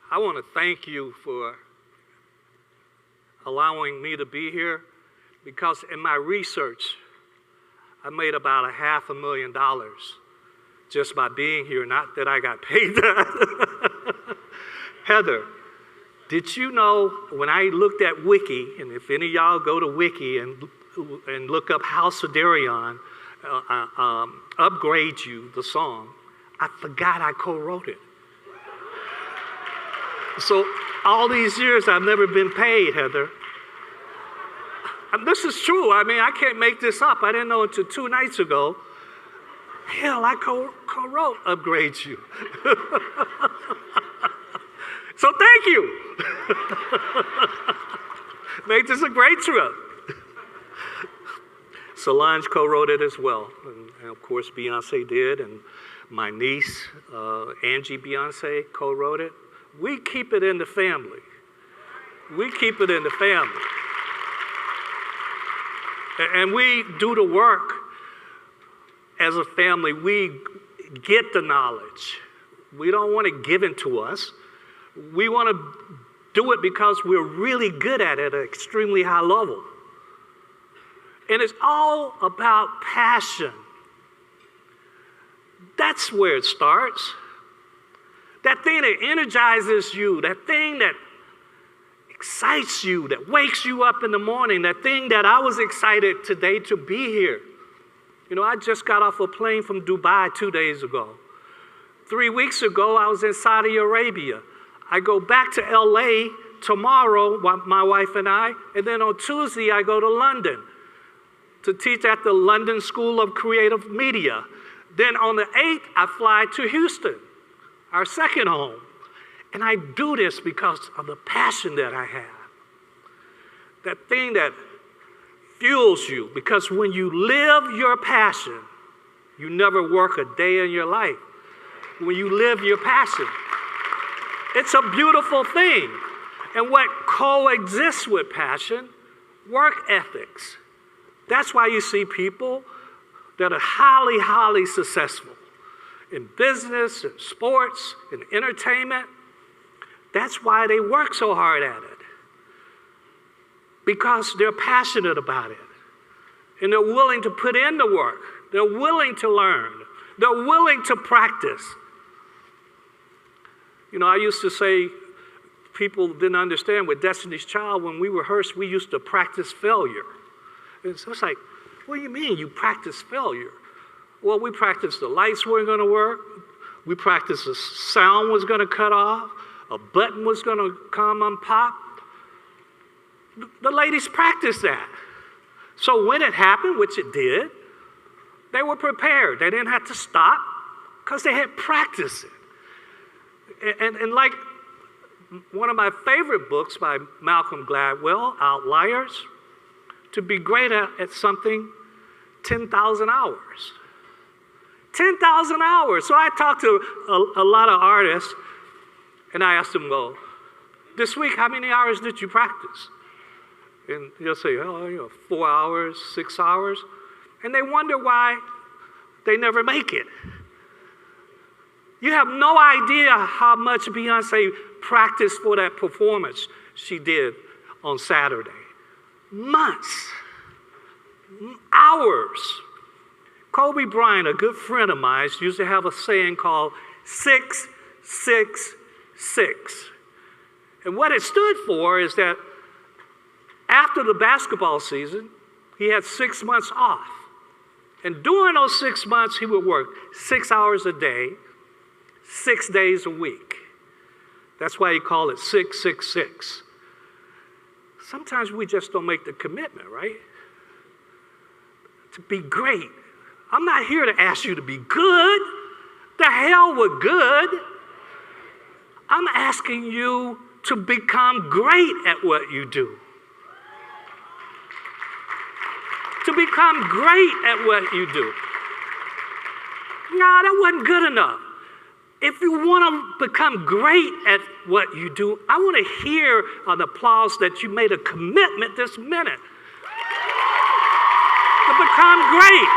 I want to thank you for allowing me to be here, because in my research, I made about $500,000 just by being here, not that I got paid that. Heather, did you know when I looked at Wiki, and if any of y'all go to Wiki and look up House of Darion, Upgrade You, the song, I forgot I co-wrote it. So all these years I've never been paid, Heather. And this is true. I mean, I can't make this up. I didn't know until 2 nights ago. Hell, I co-wrote Upgrade You. So thank you. Made this a great trip. Solange co-wrote it as well. And of course, Beyonce did. And my niece, Angie Beyonce, co-wrote it. We keep it in the family. We keep it in the family. And we do the work as a family. We get the knowledge. We don't want it given to us. We want to do it because we're really good at it at an extremely high level. And it's all about passion. That's where it starts. That thing that energizes you, that thing that excites you, that wakes you up in the morning, that thing that I was excited today to be here. You know, I just got off a plane from Dubai 2 days ago. 3 weeks ago, I was in Saudi Arabia. I go back to LA tomorrow, my wife and I, and then on Tuesday, I go to London to teach at the London School of Creative Media. Then on the 8th, I fly to Houston, our second home. And I do this because of the passion that I have. That thing that fuels you. Because when you live your passion, you never work a day in your life. When you live your passion, it's a beautiful thing. And what coexists with passion? Work ethics. That's why you see people that are highly, highly successful in business, in sports, in entertainment. That's why they work so hard at it. Because they're passionate about it. And they're willing to put in the work. They're willing to learn. They're willing to practice. You know, I used to say, people didn't understand with Destiny's Child, when we rehearsed, we used to practice failure. And so it's like, what do you mean you practice failure? Well, we practiced the lights weren't going to work. We practiced the sound was going to cut off. A button was going to come and pop. The ladies practiced that. So when it happened, which it did, they were prepared. They didn't have to stop because they had practiced it. And like one of my favorite books by Malcolm Gladwell, Outliers, to be great at something, 10,000 hours. 10,000 hours. So I talked to a lot of artists, and I asked them, well, this week, how many hours did you practice? And they'll say, 4 hours, 6 hours. And they wonder why they never make it. You have no idea how much Beyonce practiced for that performance she did on Saturday. Months, hours. Kobe Bryant, a good friend of mine, used to have a saying called 666. And what it stood for is that after the basketball season, he had 6 months off. And during those 6 months, he would work 6 hours a day, 6 days a week. That's why he called it 666. Sometimes we just don't make the commitment, right? To be great. I'm not here to ask you to be good. The hell with good. I'm asking you to become great at what you do. To become great at what you do. No, that wasn't good enough. If you want to become great at what you do, I want to hear an applause that you made a commitment this minute to become great.